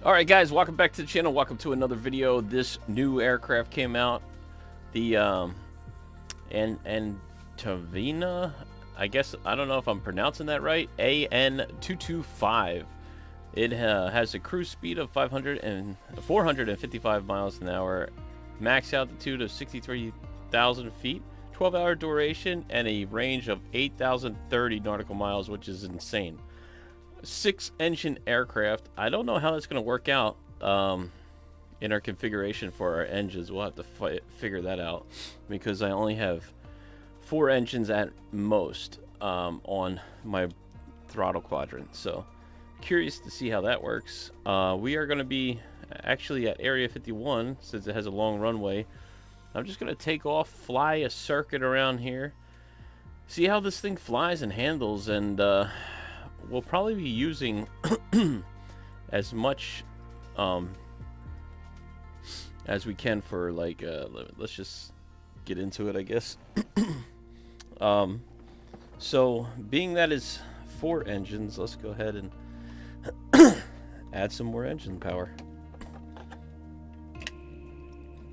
Alright guys, welcome back to the channel. Welcome to another video. This new aircraft came out. The ANTONOV, I guess, I don't know if I'm pronouncing that right. AN-225. It has a cruise speed of 455 miles an hour, max altitude of 63,000 feet, 12-hour duration, and a range of 8,030 nautical miles, which is insane. 6-engine aircraft. I don't know how that's going to work out in our configuration for our engines. We'll have to figure that out because I only have 4 engines at most on my throttle quadrant. So curious to see how that works. We are going to be actually at Area 51 since it has a long runway. I'm just going to take off, fly a circuit around here, see how this thing flies and handles, and we'll probably be using as much as we can for, like, let's just get into it, I guess. So being that is 4 engines, let's go ahead and add some more engine power.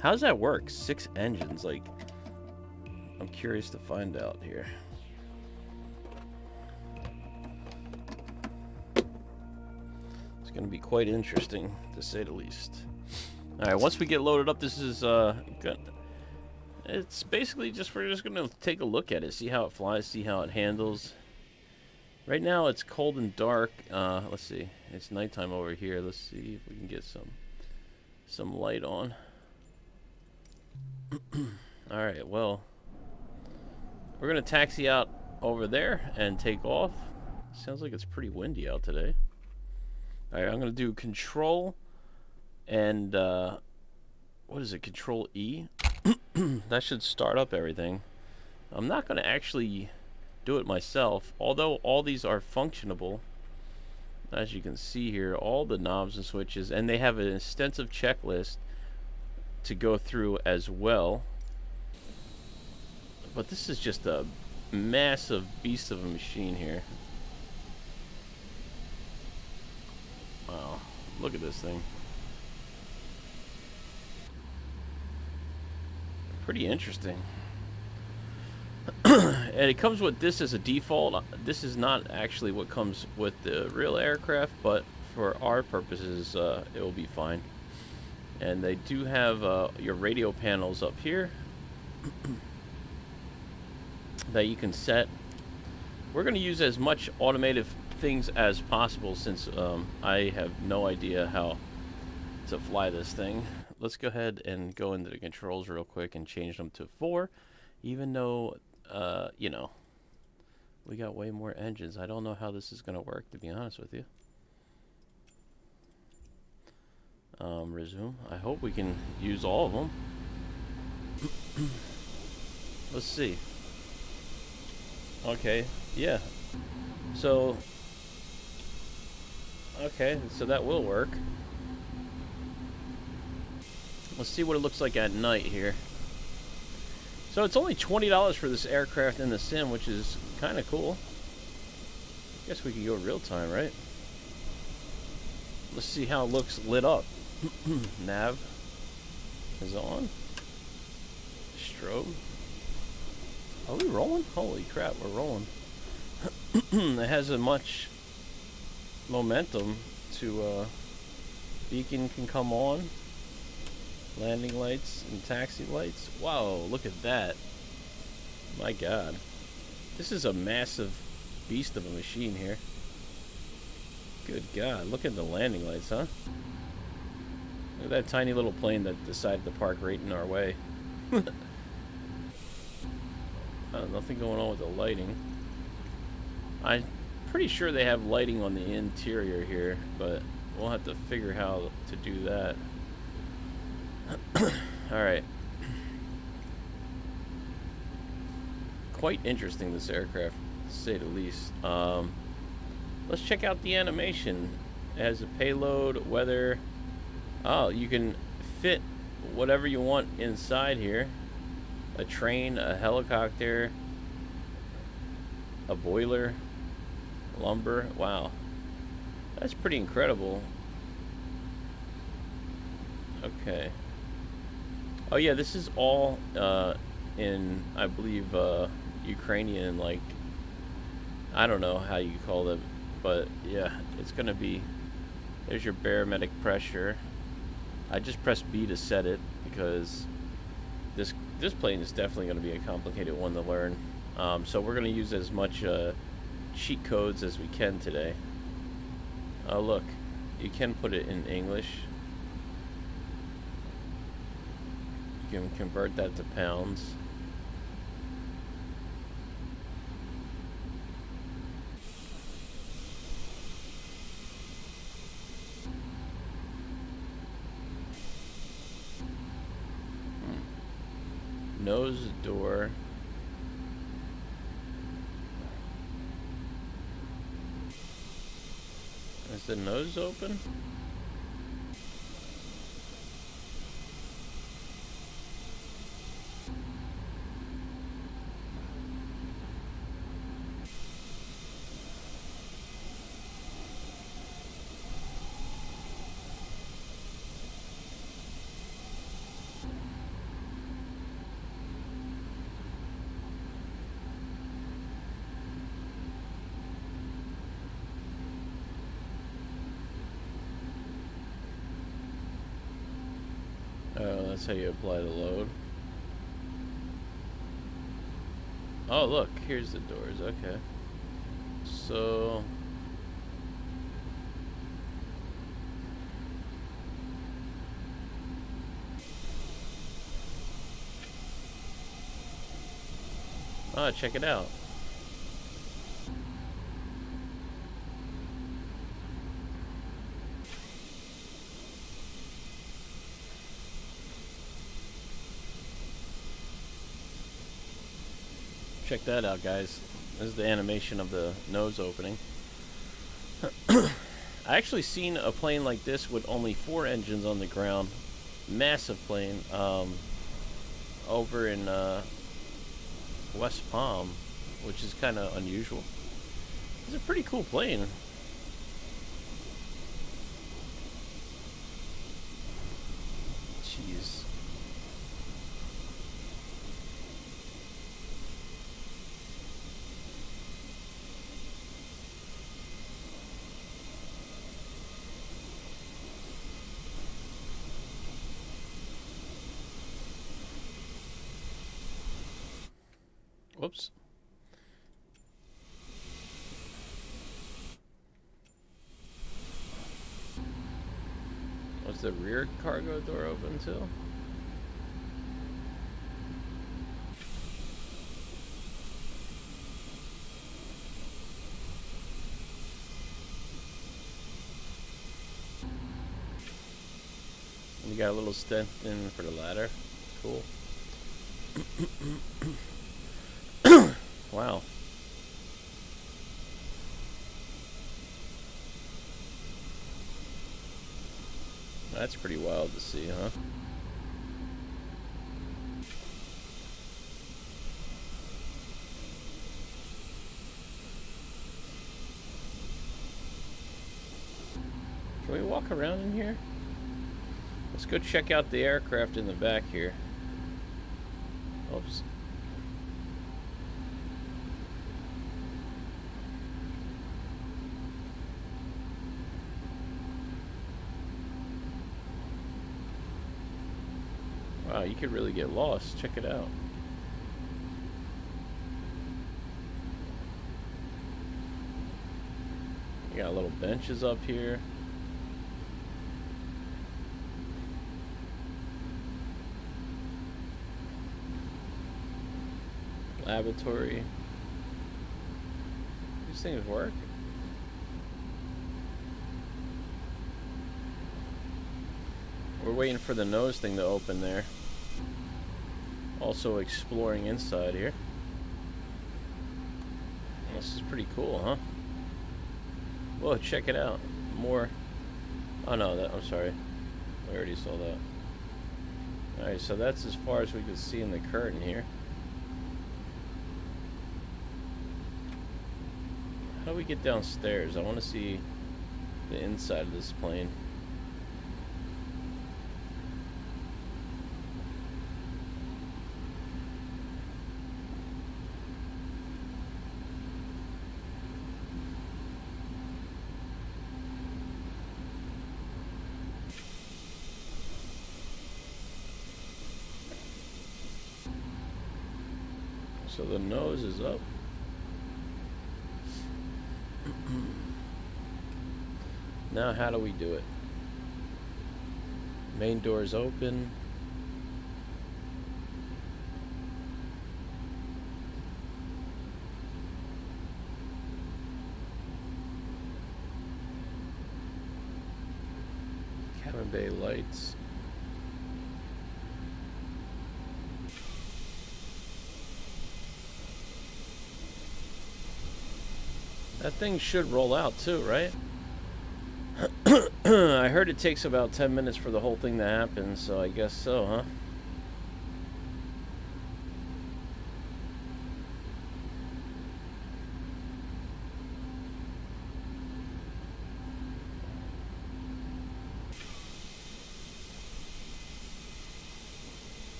How does that work? 6 engines, like, I'm curious to find out here. It's going to be quite interesting, to say the least. Alright, once we get loaded up, this is good. It's basically just, we're just going to take a look at it, see how it flies, see how it handles. Right now it's cold and dark. Let's see, it's nighttime over here. Let's see if we can get some light on. Alright, well, we're going to taxi out over there and take off. Sounds like it's pretty windy out today. Alright, I'm going to do Control and, what is it, Control E? That should start up everything. I'm not going to actually do it myself, although all these are functionable. As you can see here, all the knobs and switches, and they have an extensive checklist to go through as well. But this is just a massive beast of a machine here. Wow, look at this thing. Pretty interesting. And it comes with this as a default. This is not actually what comes with the real aircraft, but for our purposes, it will be fine. And they do have your radio panels up here that you can set. We're going to use as much automated things as possible since I have no idea how to fly this thing. Let's go ahead and go into the controls real quick and change them to 4, even though, you know, we got way more engines. I don't know how this is going to work, to be honest with you. Resume. I hope we can use all of them. Let's see. Okay, yeah. So, okay, so that will work. Let's see what it looks like at night here. So it's only $20 for this aircraft in the sim, which is kind of cool. I guess we can go real time, right? Let's see how it looks lit up. Nav is on. Strobe. Are we rolling? Holy crap, we're rolling. It has a much momentum to beacon can come on. Landing lights and taxi lights. Wow, look at that. My god. This is a massive beast of a machine here. Good god, look at the landing lights, huh? Look at that tiny little plane that decided to park right in our way. Nothing going on with the lighting. I'm pretty sure they have lighting on the interior here, but we'll have to figure how to do that. Alright. Quite interesting, this aircraft, to say the least. Let's check out the animation. It has a payload, weather. Oh, you can fit whatever you want inside here. A train, a helicopter, a boiler, lumber. Wow. That's pretty incredible. Okay. Oh yeah, this is all in, I believe, Ukrainian, like, I don't know how you call it, but yeah, it's gonna be, there's your barometric pressure. I just pressed B to set it because this plane is definitely going to be a complicated one to learn. So we're going to use as much cheat codes as we can today. Oh look, you can put it in English. You can convert that to pounds. Nose door. Is the nose open? Oh, that's how you apply the load. Oh, look, here's the doors. Okay. So check it out. Check that out, guys. This is the animation of the nose opening. I actually seen a plane like this with only 4 engines on the ground. Massive plane. Over in West Palm, which is kind of unusual. It's a pretty cool plane. Jeez. Whoops. Was the rear cargo door open too? You got a little stent in for the ladder. Cool. Wow. That's pretty wild to see, huh? Can we walk around in here? Let's go check out the aircraft in the back here. Oops. Wow, you could really get lost. Check it out. You got little benches up here. Laboratory. These things work. We're waiting for the nose thing to open there. Also exploring inside here. This is pretty cool, huh? Whoa, check it out. More. Oh no, I'm sorry. We already saw that. Alright, so that's as far as we can see in the curtain here. How do we get downstairs? I want to see the inside of this plane. So the nose is up. Now how do we do it? Main door is open. Cabin bay lights. That thing should roll out too, right? I heard it takes about 10 minutes for the whole thing to happen, so I guess so, huh?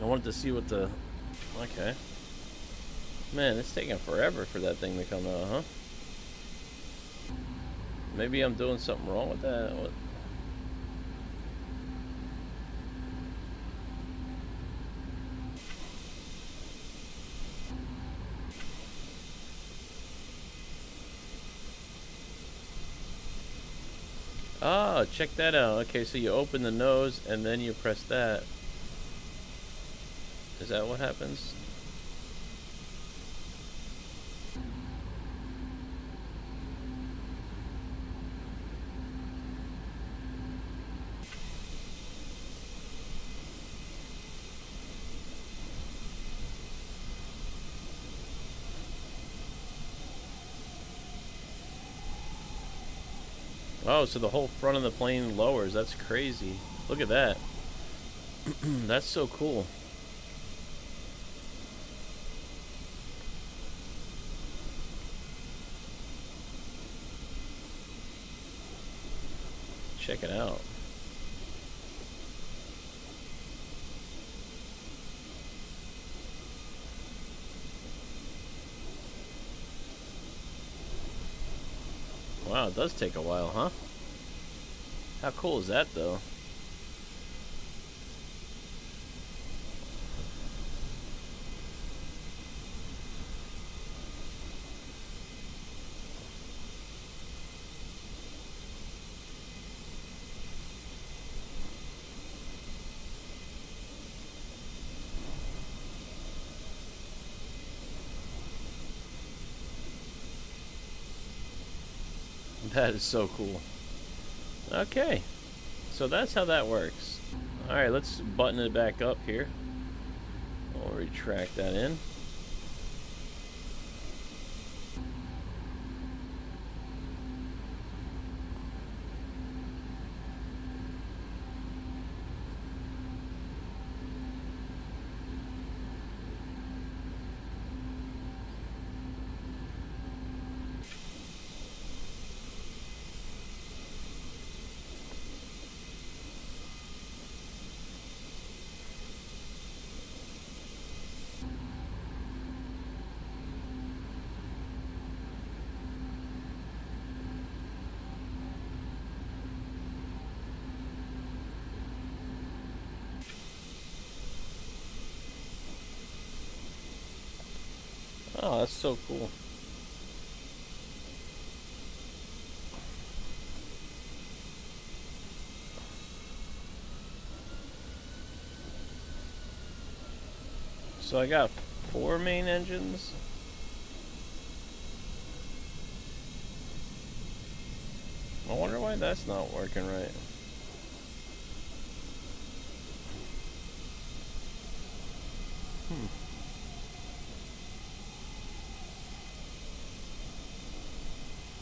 I wanted to see what the... Okay. Man, it's taking forever for that thing to come out, huh? Maybe I'm doing something wrong with that. What? Oh, check that out. Okay, so you open the nose and then you press that. Is that what happens? Oh, so the whole front of the plane lowers. That's crazy. Look at that. That's so cool. Check it out. Wow, it does take a while, huh? How cool is that, though? That is so cool. Okay, so that's how that works. Alright, let's button it back up here. We'll retract that in. Oh, that's so cool. So I got 4 main engines. I wonder why that's not working right.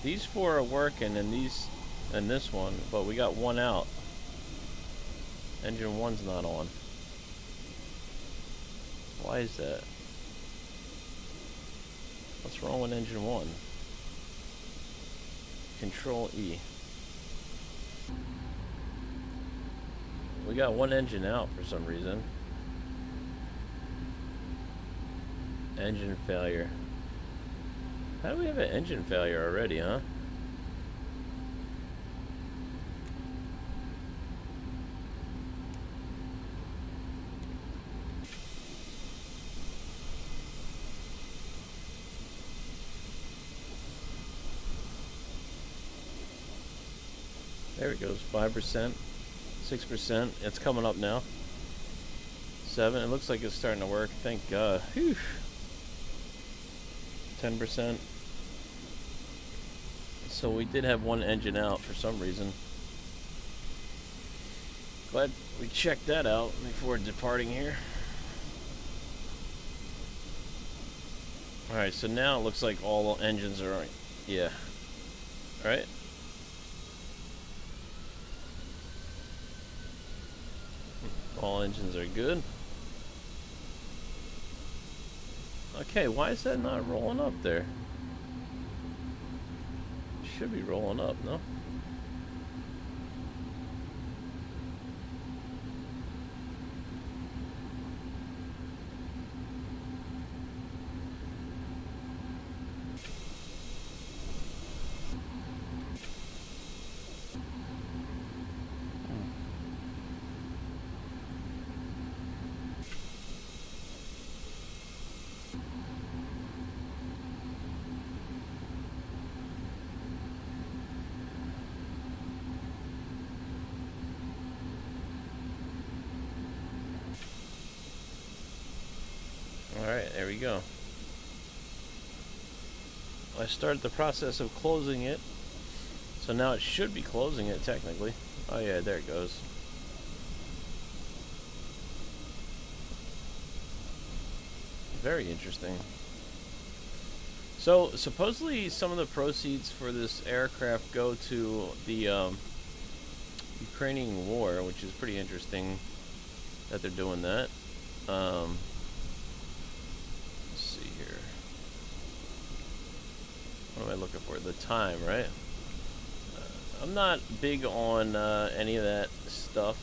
These 4 are working, and this one, but we got one out. Engine 1's not on. Why is that? What's wrong with engine 1? Control E. We got one engine out for some reason. Engine failure. How do we have an engine failure already, huh? There it goes. 5%, 6%. It's coming up now. 7. It looks like it's starting to work. Thank God. Whew. 10%. So we did have one engine out for some reason. Glad we checked that out before departing here. Alright, so now it looks like all engines are on. Yeah. Alright. All engines are good. Okay, why is that not rolling up there? Should be rolling up, no? Alright, there we go. I started the process of closing it, so now it should be closing it technically. Oh yeah, there it goes. Very interesting. So supposedly some of the proceeds for this aircraft go to the Ukrainian war, which is pretty interesting that they're doing that. What am I looking for? The time, right? I'm not big on any of that stuff.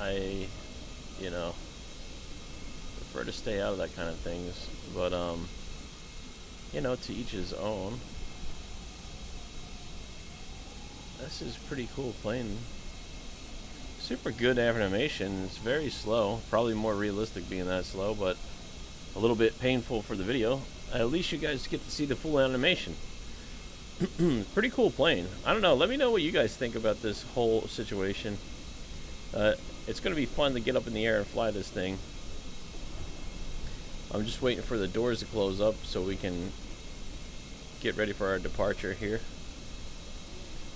I, you know, prefer to stay out of that kind of things. But, you know, to each his own. This is pretty cool plane. Super good animation. It's very slow. Probably more realistic being that slow, but a little bit painful for the video. At least you guys get to see the full animation. Pretty cool plane. I don't know. Let me know what you guys think about this whole situation. It's going to be fun to get up in the air and fly this thing. I'm just waiting for the doors to close up so we can get ready for our departure here.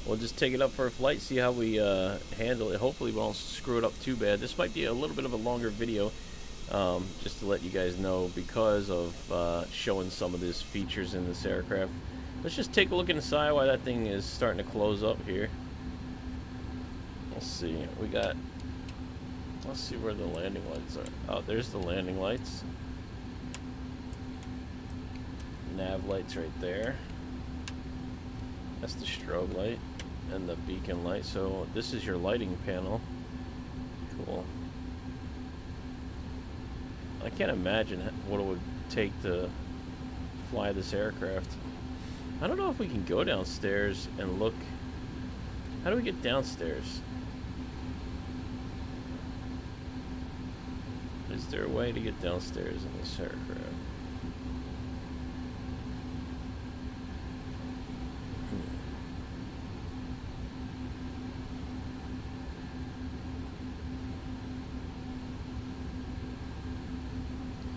We'll just take it up for a flight, see how we handle it. Hopefully we won't screw it up too bad. This might be a little bit of a longer video, just to let you guys know, because of showing some of these features in this aircraft. Let's just take a look inside while that thing is starting to close up here. Let's see. We got... Let's see where the landing lights are. Oh, there's the landing lights. Nav lights right there. That's the strobe light and the beacon light. So this is your lighting panel. Cool. I can't imagine what it would take to fly this aircraft. I don't know if we can go downstairs and look. How do we get downstairs? Is there a way to get downstairs in this aircraft?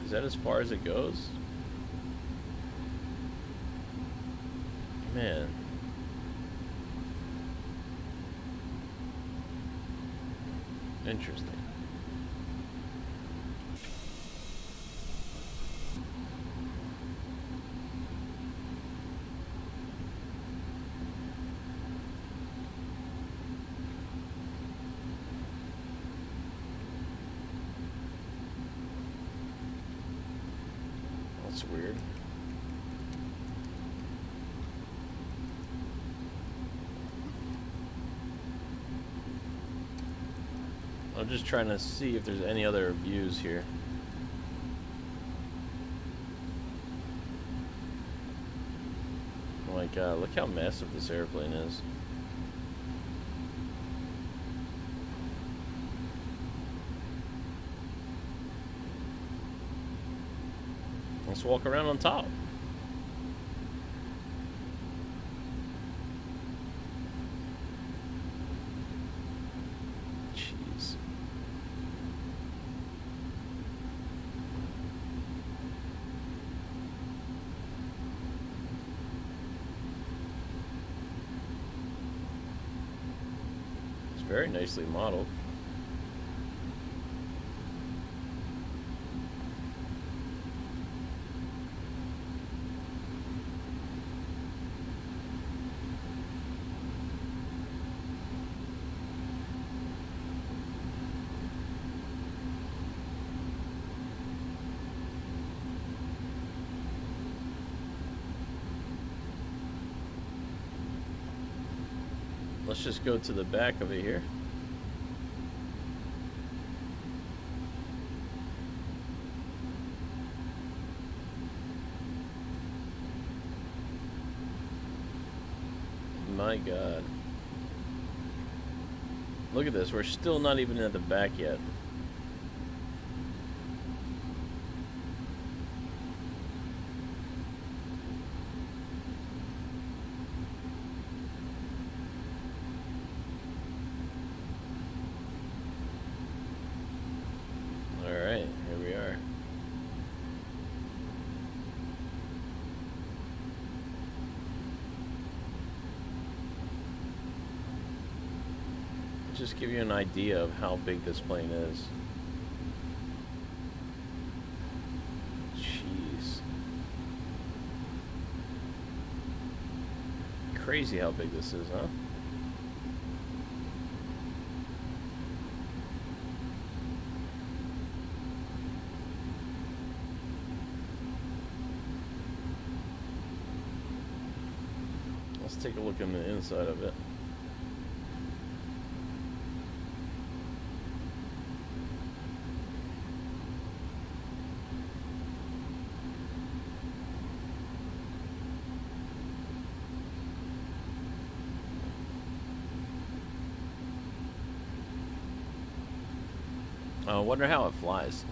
Is that as far as it goes? Man. Interesting. That's weird. I'm just trying to see if there's any other views here. God, look how massive this airplane is. Let's walk around on top. Jeez. It's very nicely modeled. Let's just go to the back of it here. My God. Look at this. We're still not even at the back yet. Alright, here we are. Just give you an idea of how big this plane is. Jeez. Crazy how big this is, huh? Let's take a look in the inside of it. I wonder how it flies.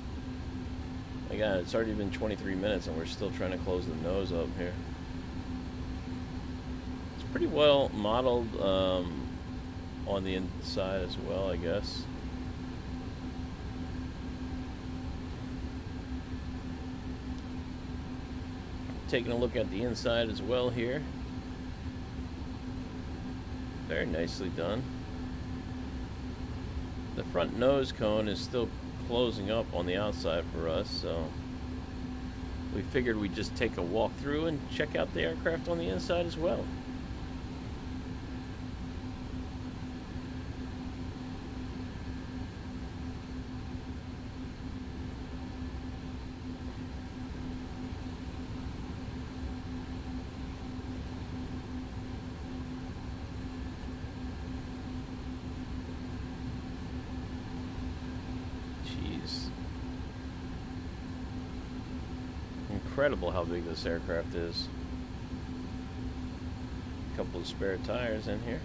My God, it's already been 23 minutes and we're still trying to close the nose up here. It's pretty well modeled on the inside as well, I guess. Taking a look at the inside as well here. Very nicely done. The front nose cone is still closing up on the outside for us, so we figured we'd just take a walk through and check out the aircraft on the inside as well. Incredible how big this aircraft is. A couple of spare tires in here.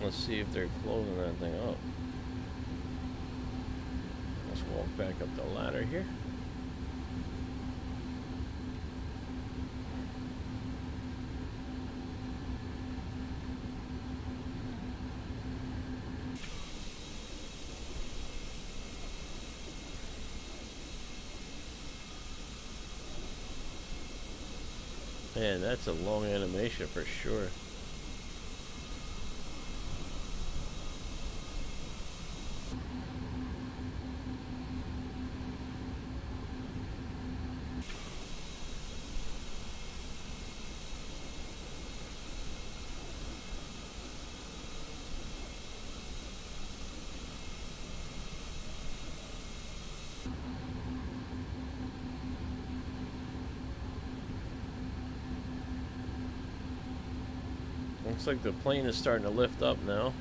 Let's see if they're closing that thing up. Let's walk back up the ladder here. Man, that's a long animation for sure. Looks like the plane is starting to lift up now.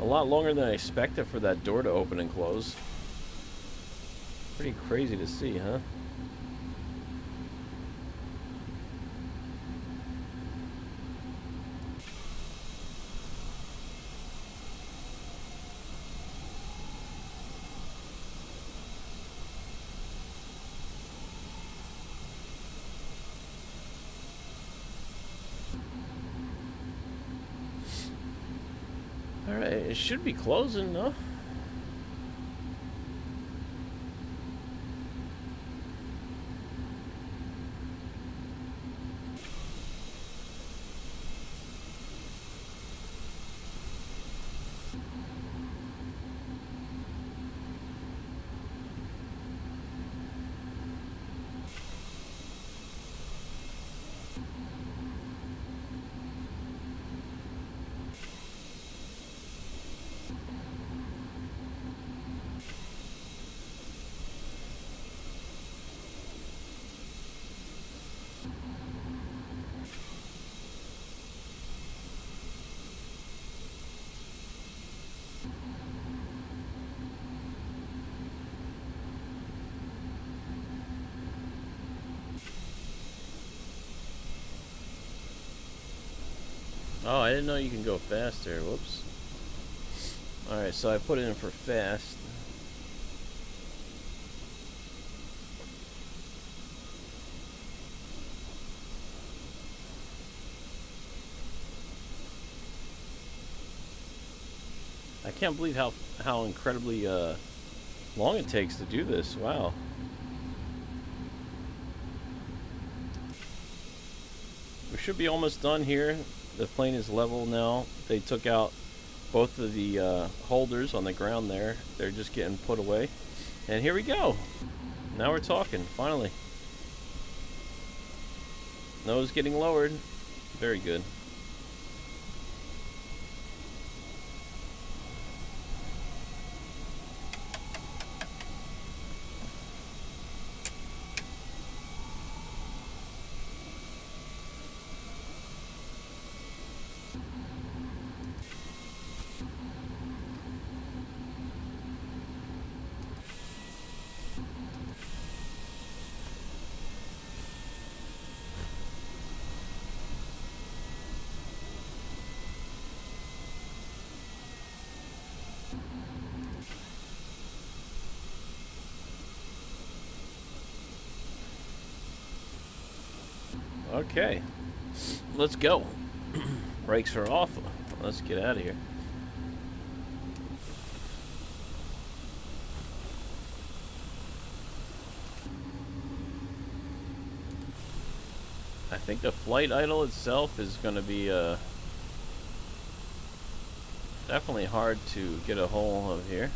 A lot longer than I expected for that door to open and close. Pretty crazy to see, huh? Alright, it should be closing, no? Oh, I didn't know you can go faster. Whoops. Alright, so I put it in for fast. I can't believe how incredibly long it takes to do this. Wow. We should be almost done here. The plane is level now. They took out both of the holders on the ground there. They're just getting put away. And here we go. Now we're talking, finally. Nose getting lowered. Very good. Okay, let's go. Brakes are off. Let's get out of here. I think the flight idle itself is going to be definitely hard to get a hold of here.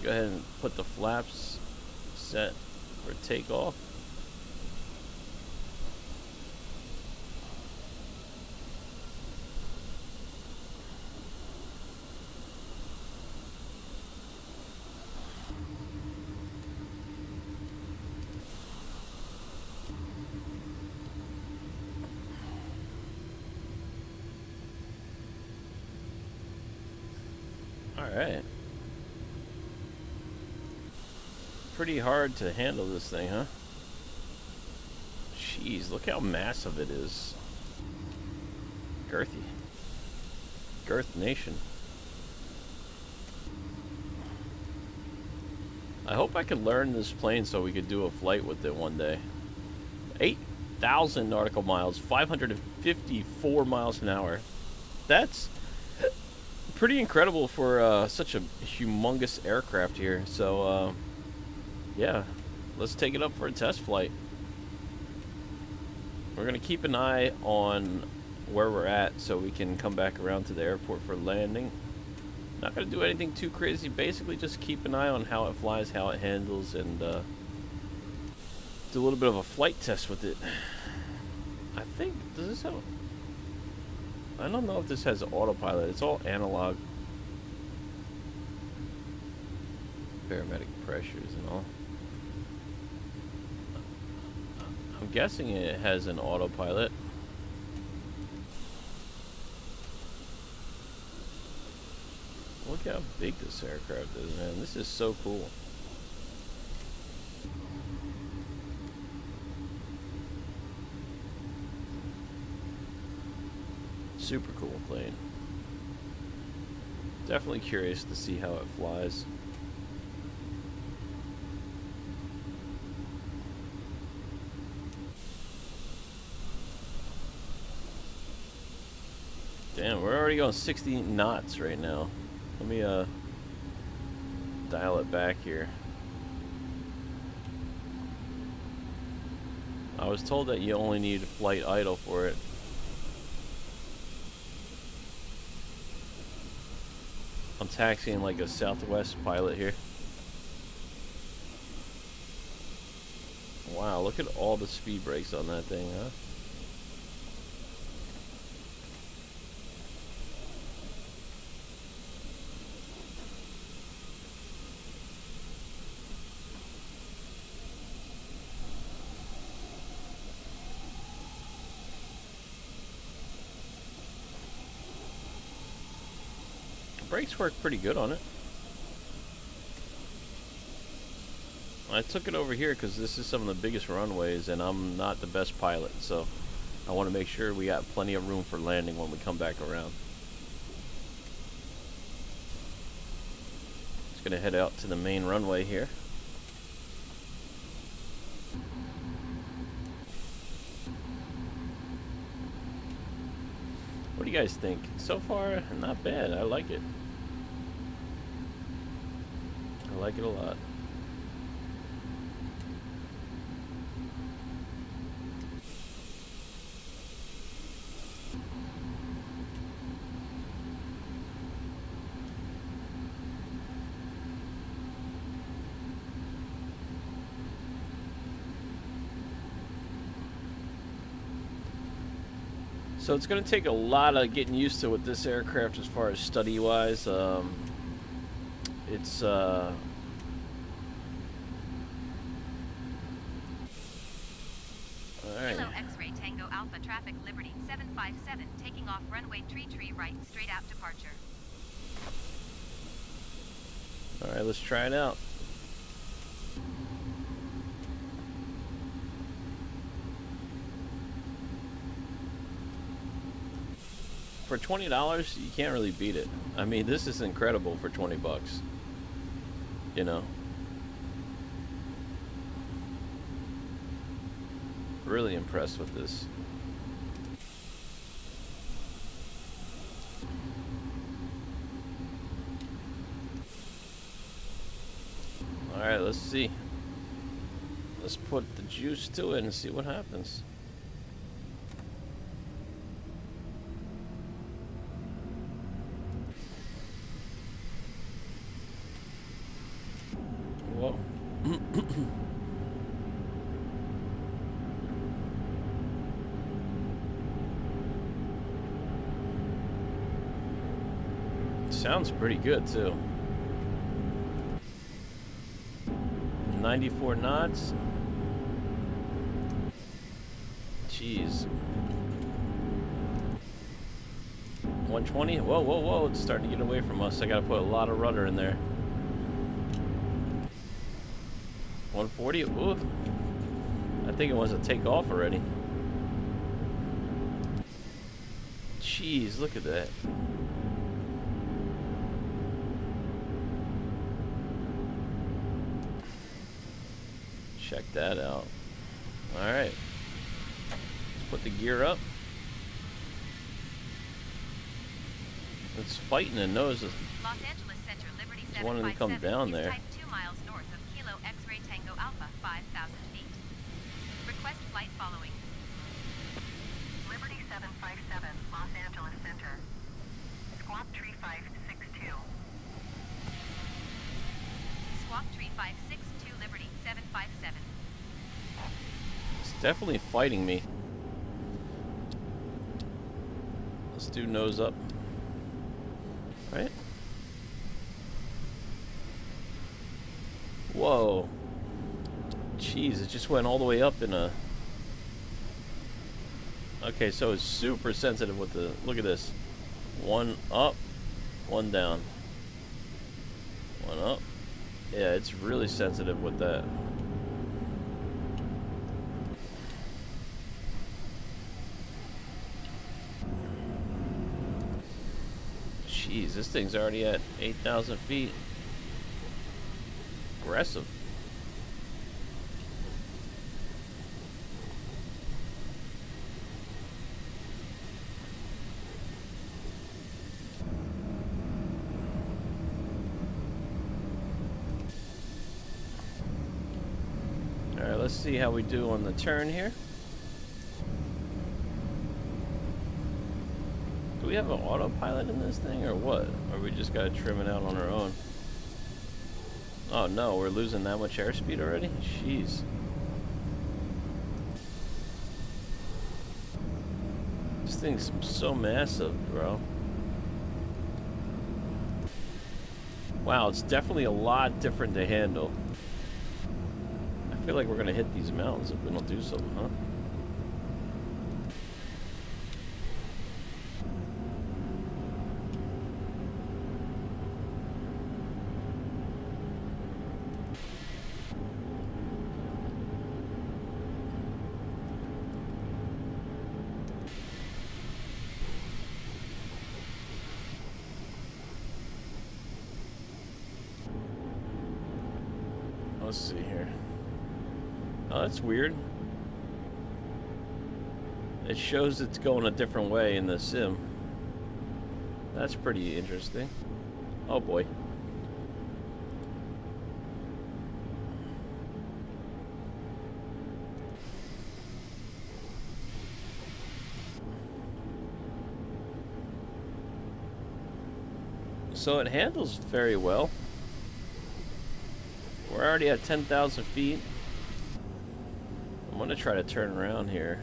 Go ahead and put the flaps set for takeoff. Alright. Pretty hard to handle this thing, huh? Jeez, look how massive it is. Girthy. Girth Nation. I hope I could learn this plane so we could do a flight with it one day. 8,000 nautical miles, 554 miles an hour. That's pretty incredible for such a humongous aircraft here. So, yeah, let's take it up for a test flight. We're going to keep an eye on where we're at so we can come back around to the airport for landing. Not going to do anything too crazy. Basically, just keep an eye on how it flies, how it handles, and do a little bit of a flight test with it. I think, does this have... I don't know if this has autopilot. It's all analog. Barometric pressures and all. I'm guessing it has an autopilot. Look how big this aircraft is, man. This is so cool. Super cool plane. Definitely curious to see how it flies. Damn, we're already going 60 knots right now. Let me dial it back here. I was told that you only need flight idle for it. I'm taxiing like a Southwest pilot here. Wow, look at all the speed brakes on that thing, huh? Brakes work pretty good on it. I took it over here because this is some of the biggest runways and I'm not the best pilot, so I want to make sure we got plenty of room for landing when we come back around. Just gonna head out to the main runway here. What do you guys think? So far, not bad. I like it. I like it a lot. So it's going to take a lot of getting used to with this aircraft as far as study-wise. It's all right. Kilo X-ray Tango Alpha Traffic Liberty 757 taking off runway tree right straight out departure. All right, let's try it out. For $20, you can't really beat it. I mean, this is incredible for 20 bucks. You know. Really impressed with this. All right, let's see. Let's put the juice to it and see what happens. Whoa. Sounds pretty good too. 94 knots. Jeez. 120. Whoa, whoa, whoa! It's starting to get away from us. I gotta put a lot of rudder in there. 140. Ooh. I think it wants to take off already. Jeez, look at that. Check that out. Alright. Let's put the gear up. It's fighting and knows Los Angeles Center Liberty it's wanting to come 757 down is there. type 2 miles north of Kilo X-ray Tango Alpha 5,000 feet. Request flight following. Liberty 757 Los Angeles Center. Squawk 3562. Squawk 3562 Liberty 757. It's definitely fighting me. Let's do nose up. Right? Whoa. Jeez, it just went all the way up in a... Okay, so it's super sensitive with the... Look at this. One up, one down. One up. Yeah, it's really sensitive with that. Jeez, this thing's already at 8,000 feet. Aggressive. Alright, let's see how we do on the turn here. Do we have an autopilot in this thing, or what? Or we just gotta trim it out on our own? Oh no, we're losing that much airspeed already? Jeez. This thing's so massive, bro. Wow, it's definitely a lot different to handle. I feel like we're gonna hit these mountains if we don't do something, huh? Let's see here. Oh, that's weird. It shows it's going a different way in the sim. That's pretty interesting. Oh boy. So it handles very well. We're already at 10,000 feet. I'm gonna try to turn around here.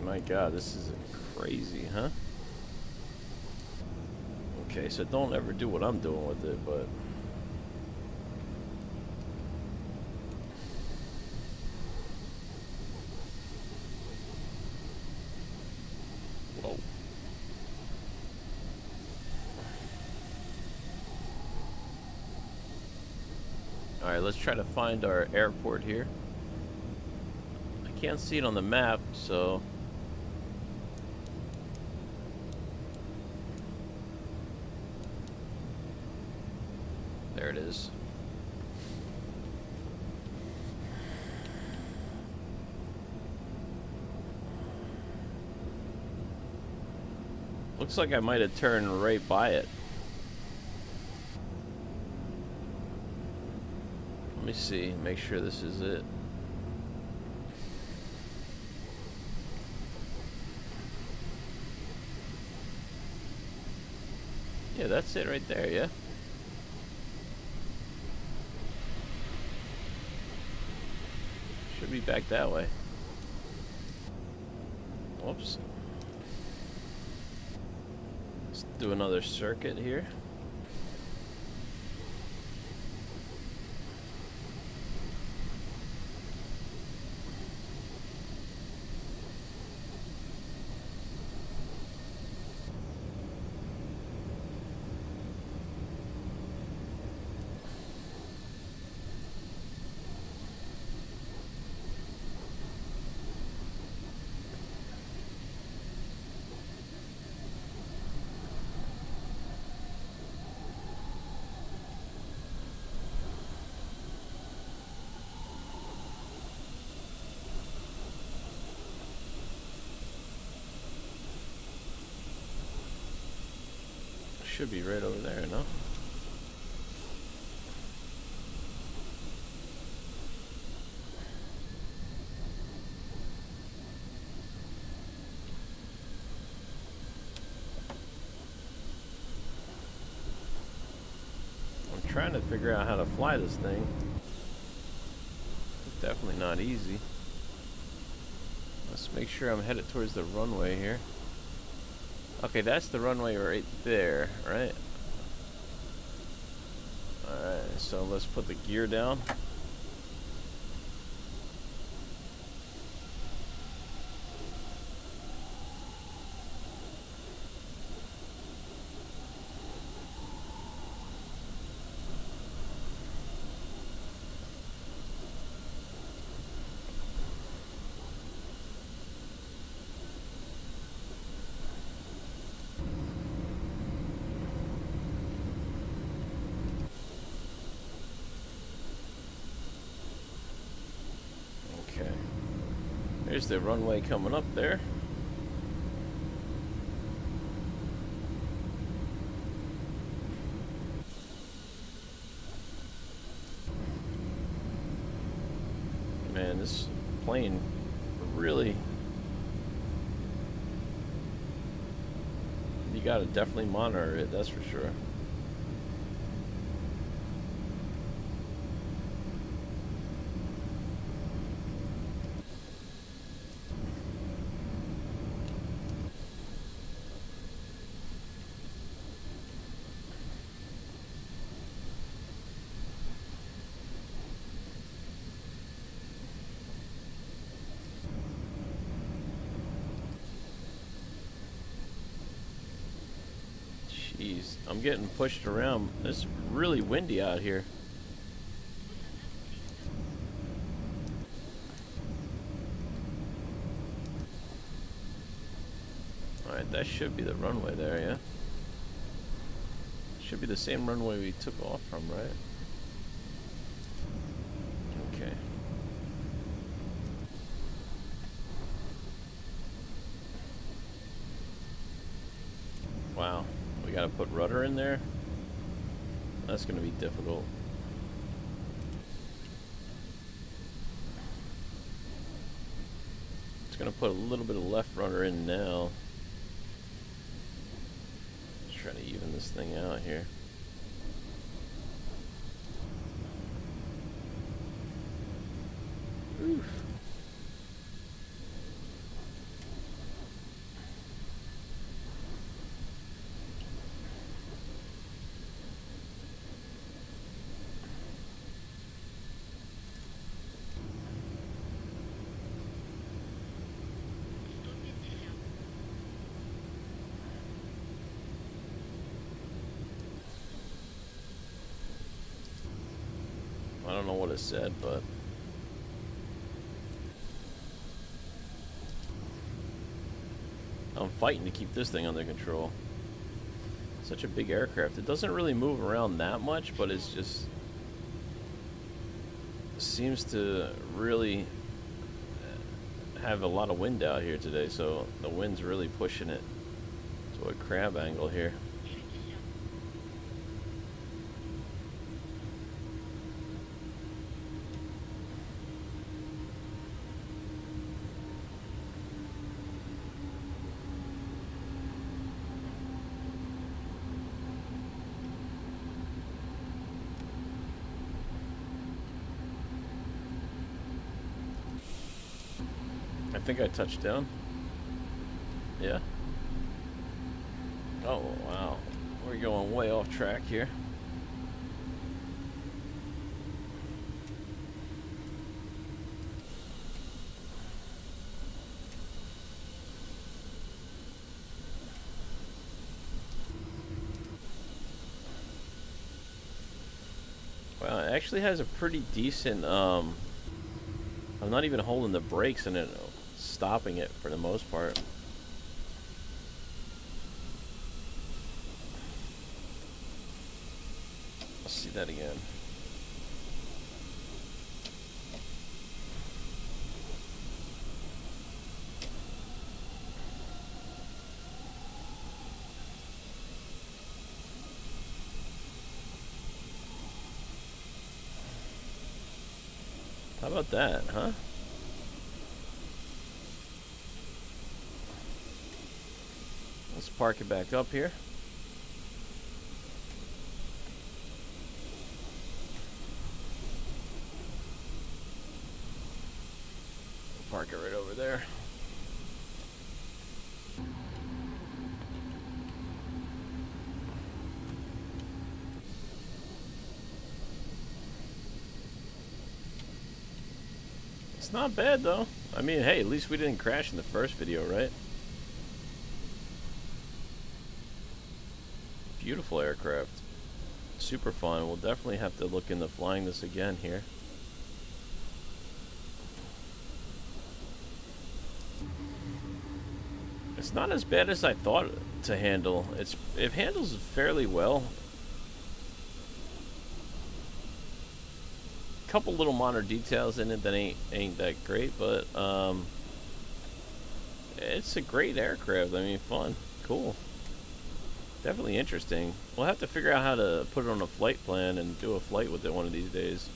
My God, this is crazy, huh? Okay, so don't ever do what I'm doing with it, but... Whoa. Alright, let's try to find our airport here. I can't see it on the map, so... There it is. Looks like I might have turned right by it. Let me see, make sure this is it. Yeah, that's it right there, yeah? Should be back that way. Whoops. Let's do another circuit here. Should be right over there, no? I'm trying to figure out how to fly this thing. It's definitely not easy. Let's make sure I'm headed towards the runway here. Okay, that's the runway right there, right? Alright, So let's put the gear down. Okay. There's the runway coming up there. Man, this plane really... You gotta definitely monitor it, that's for sure. Jeez, I'm getting pushed around. It's really windy out here. Alright, that should be the runway there, yeah? Should be the same runway we took off from, right? Okay. Wow. We gotta put rudder in there? That's gonna be difficult. It's gonna put a little bit of left rudder in now. Just trying to even this thing out here. Oof. I don't know what it said, but I'm fighting to keep this thing under control. Such a big aircraft. It doesn't really move around that much, but it's just seems to really have a lot of wind out here today, so the wind's really pushing it to a crab angle here. I think I touched down. Yeah. Oh, wow. We're going way off track here. Well, it actually has a pretty decent, I'm not even holding the brakes and it stopping it for the most part. Let's see that again. How about that, huh? Let's park it back up here. Park it right over there. It's not bad though. I mean, hey, at least we didn't crash in the first video, right? Beautiful aircraft. Super fun. We'll definitely have to look into flying this again here. It's not as bad as I thought to handle. It handles fairly well. Couple little minor details in it that ain't that great, but it's a great aircraft. I mean, fun, cool, definitely interesting. We'll have to figure out how to put it on a flight plan and do a flight with it one of these days.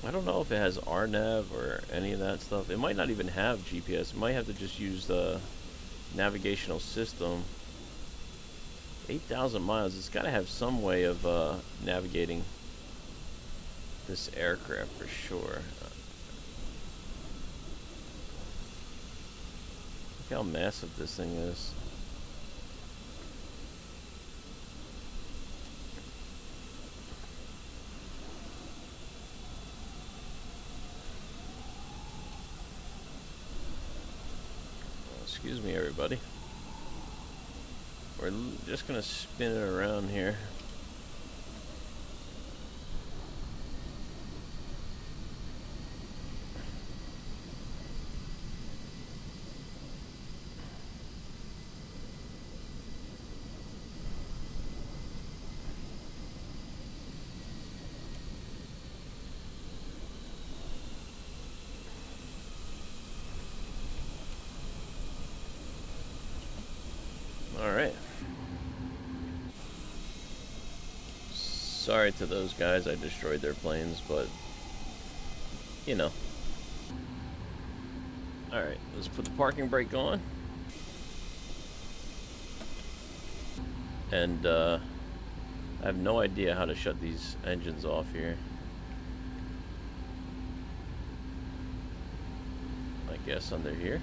I don't know if it has RNAV or any of that stuff. It might not even have GPS. It might have to just use the navigational system. 8,000 miles. It's got to have some way of navigating this aircraft for sure. Look how massive this thing is. Excuse me, everybody. We're just gonna spin it around here. Alright. Sorry to those guys I destroyed their planes, but you know. Alright, let's put the parking brake on. And I have no idea how to shut these engines off here. I guess under here.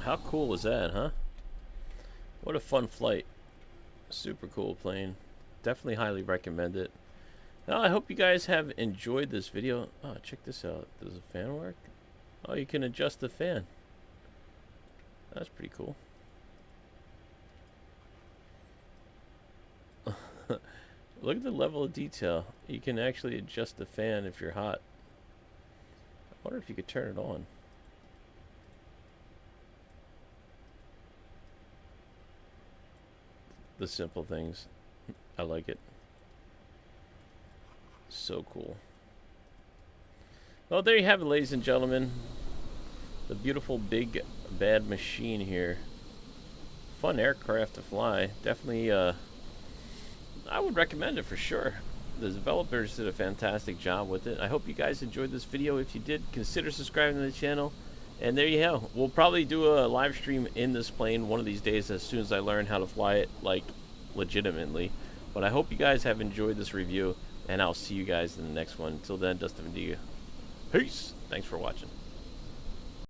How cool was that, huh? What a fun flight. Super cool plane. Definitely highly recommend it. Now, I hope you guys have enjoyed this video. Oh, check this out. Does the fan work? Oh, you can adjust the fan. That's pretty cool. Look at the level of detail. You can actually adjust the fan if you're hot. I wonder if you could turn it on. The simple things. I like it. So cool. Well, there you have it, ladies and gentlemen. The beautiful big bad machine here. Fun aircraft to fly. Definitely, I would recommend it for sure. The developers did a fantastic job with it. I hope you guys enjoyed this video. If you did, consider subscribing to the channel. And there you go. We'll probably do a live stream in this plane one of these days as soon as I learn how to fly it, like, legitimately. But I hope you guys have enjoyed this review, and I'll see you guys in the next one. Until then, Dustin Mriya. Peace. Thanks for watching.